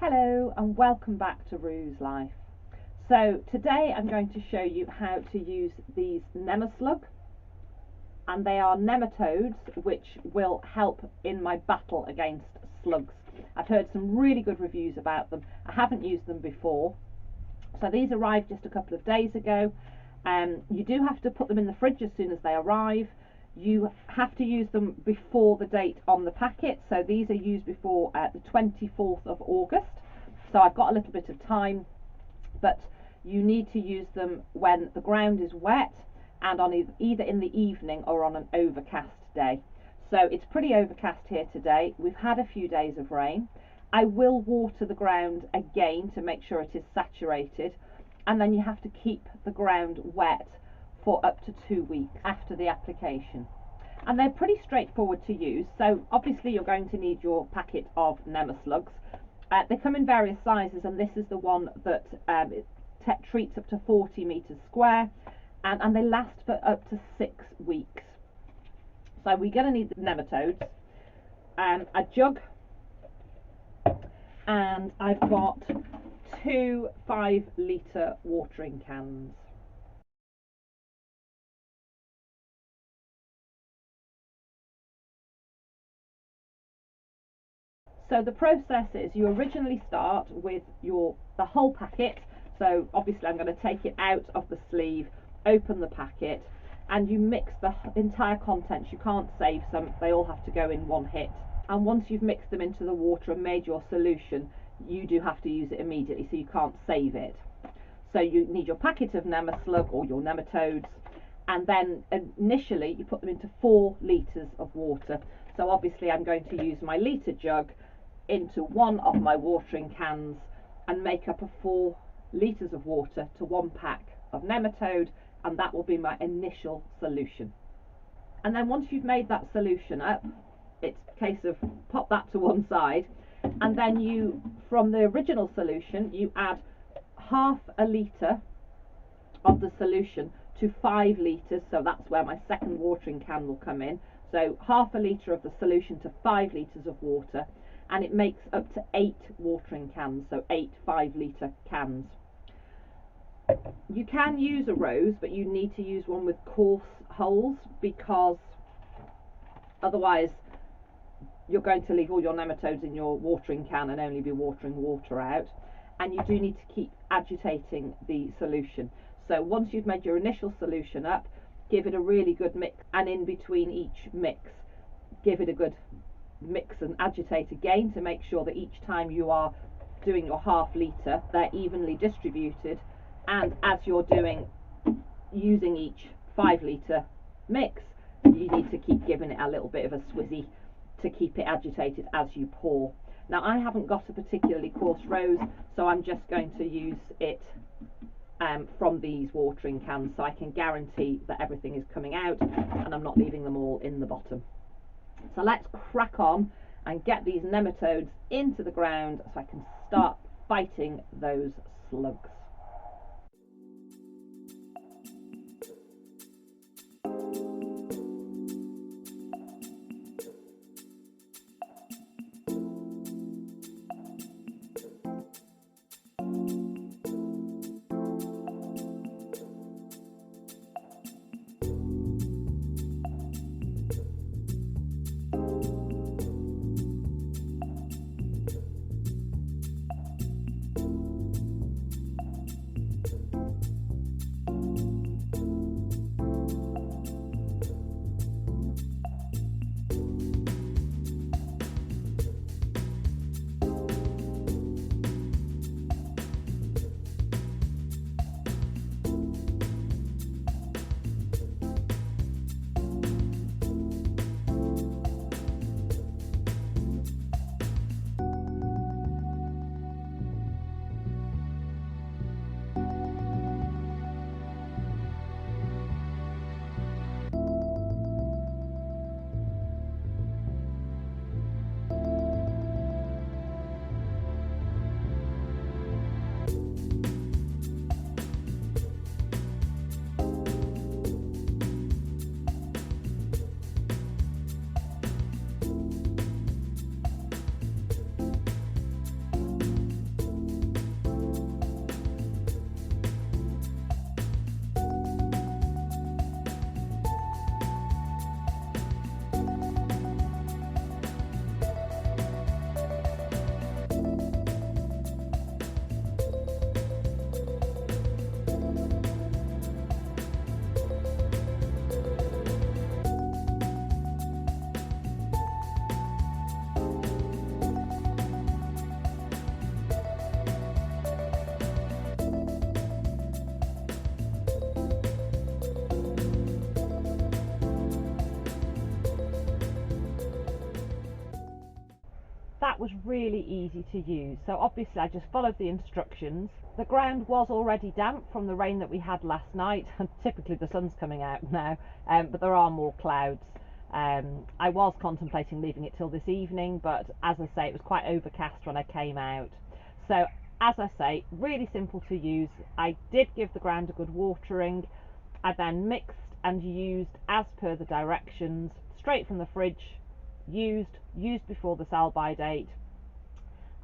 Hello and welcome back to Rue's Life. So today I'm going to show you how to use these Nemaslug, and they are nematodes which will help in my battle against slugs. I've heard some really good reviews about them. I haven't used them before. So these arrived just a couple of days ago. You do have to put them in the fridge as soon as they arrive. You have to use them before the date on the packet, so these are used before the 24th of August, so I've got a little bit of time, but you need to use them when the ground is wet and on either in the evening or on an overcast day. So it's pretty overcast here today. We've had a few days of rain. I will water the ground again to make sure it is saturated, and then you have to keep the ground wet for up to 2 weeks after the application. And they're pretty straightforward to use. So obviously you're going to need your packet of Nemaslugs. They come in various sizes, and this is the one that treats up to 40 meters square, and they last for up to 6 weeks. So we're going to need the nematodes, a jug, and I've got 2 5-litre watering cans. So the process is you originally start with the whole packet. So obviously I'm going to take it out of the sleeve, open the packet, and you mix the entire contents. You can't save some, they all have to go in one hit. And once you've mixed them into the water and made your solution, you do have to use it immediately, so you can't save it. So you need your packet of Nemaslug or your nematodes, and then initially you put them into 4 litres of water. So obviously I'm going to use my litre jug into one of my watering cans and make up a 4 litres of water to 1 pack of nematode, and that will be my initial solution. And then once you've made that solution up, it's a case of pop that to one side, and then you, from the original solution, you add half a litre of the solution to 5 litres, so that's where my second watering can will come in. So half a litre of the solution to 5 litres of water, and it makes up to 8 watering cans, so 8 5-litre cans. You can use a rose, but you need to use one with coarse holes, because otherwise you're going to leave all your nematodes in your watering can and only be watering water out. And you do need to keep agitating the solution. So once you've made your initial solution up, give it a really good mix, and in between each mix give it a good mix and agitate again to make sure that each time you are doing your half litre they're evenly distributed, and as you're using each 5-litre mix, you need to keep giving it a little bit of a swizzy to keep it agitated as you pour. Now I haven't got a particularly coarse rose, so I'm just going to use it from these watering cans, so I can guarantee that everything is coming out and I'm not leaving them all in the bottom. So let's crack on and get these nematodes into the ground so I can start fighting those slugs. that was really easy to use. So obviously I just followed the instructions. The ground was already damp from the rain that we had last night, and typically the sun's coming out now, but there are more clouds. I was contemplating leaving it till this evening, but as I say, it was quite overcast when I came out. So as I say, really simple to use. I did give the ground a good watering. I then mixed and used as per the directions, straight from the fridge, used before the sell-by date.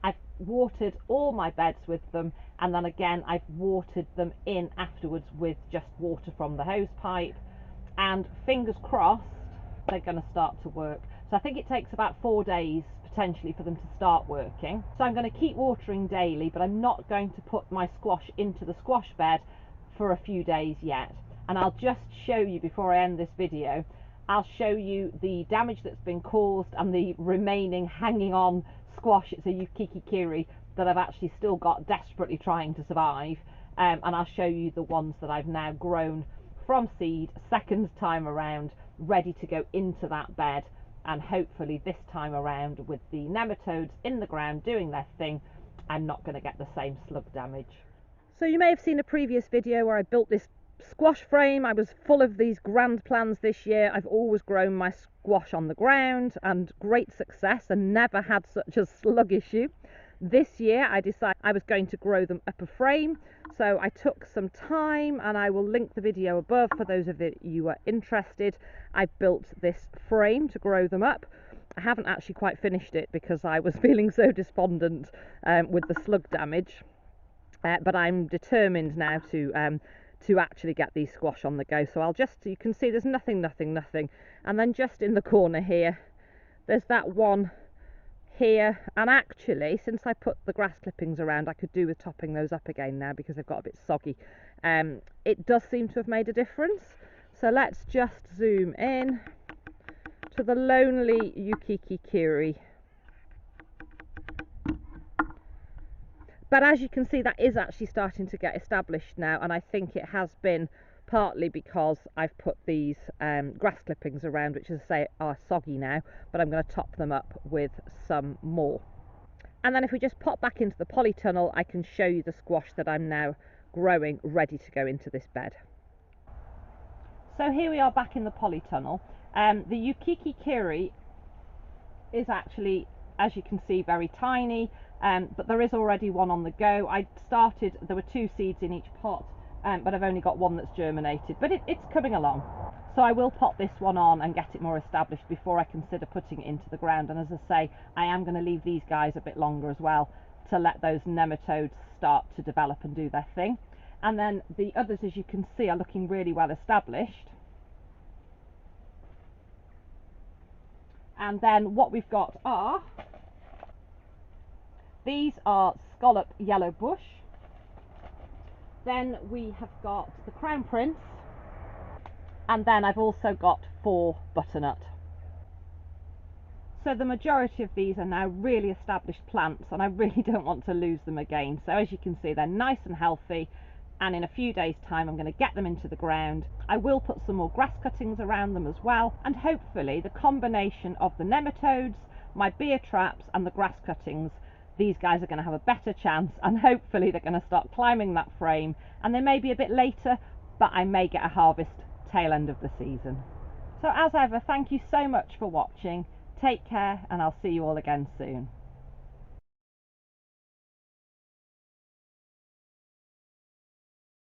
I've watered all my beds with them, and then again I've watered them in afterwards with just water from the hose pipe, and fingers crossed they're going to start to work. So I think it takes about 4 days potentially for them to start working. So I'm going to keep watering daily, but I'm not going to put my squash into the squash bed for a few days yet. And I'll just show you before I end this video, I'll show you the damage that's been caused and the remaining hanging on squash. It's a Ukiki that I've actually still got desperately trying to survive, and I'll show you the ones that I've now grown from seed, second time around, ready to go into that bed. And hopefully this time around, with the nematodes in the ground doing their thing, I'm not going to get the same slug damage. So you may have seen a previous video where I built this squash frame. I was full of these grand plans this year. I've always grown my squash on the ground, and great success, and never had such a slug issue. This year I decided I was going to grow them up a frame, so I took some time, and I will link the video above for those of you who are interested. I built this frame to grow them up. I haven't actually quite finished it because I was feeling so despondent with the slug damage, but I'm determined now to actually get these squash on the go. So I'll just, you can see there's nothing, and then just in the corner here there's that one here, and actually since I put the grass clippings around, I could do with topping those up again now because they've got a bit soggy. It does seem to have made a difference. So let's just zoom in to the lonely Ukiki. But as you can see, that is actually starting to get established now, and I think it has been partly because I've put these grass clippings around, which, as I say, are soggy now, but I'm going to top them up with some more. And then if we just pop back into the polytunnel, I can show you the squash that I'm now growing ready to go into this bed. So here we are back in the polytunnel. The Ukiki is actually, as you can see, very tiny, but there is already one on the go. I started, there were 2 seeds in each pot, but I've only got one that's germinated, but it's coming along. So I will pop this one on and get it more established before I consider putting it into the ground. And as I say, I am going to leave these guys a bit longer as well to let those nematodes start to develop and do their thing. And then the others, as you can see, are looking really well established. And then what we've got are, these are scallop yellow bush. Then we have got the crown prince, and then I've also got 4 butternut. So the majority of these are now really established plants, and I really don't want to lose them again. So as you can see, they're nice and healthy, and in a few days time I'm going to get them into the ground. I will put some more grass cuttings around them as well, and hopefully the combination of the nematodes, my beer traps and the grass cuttings, these guys are going to have a better chance, and hopefully they're going to start climbing that frame. And they may be a bit later, but I may get a harvest tail end of the season. So as ever, thank you so much for watching. Take care, and I'll see you all again soon.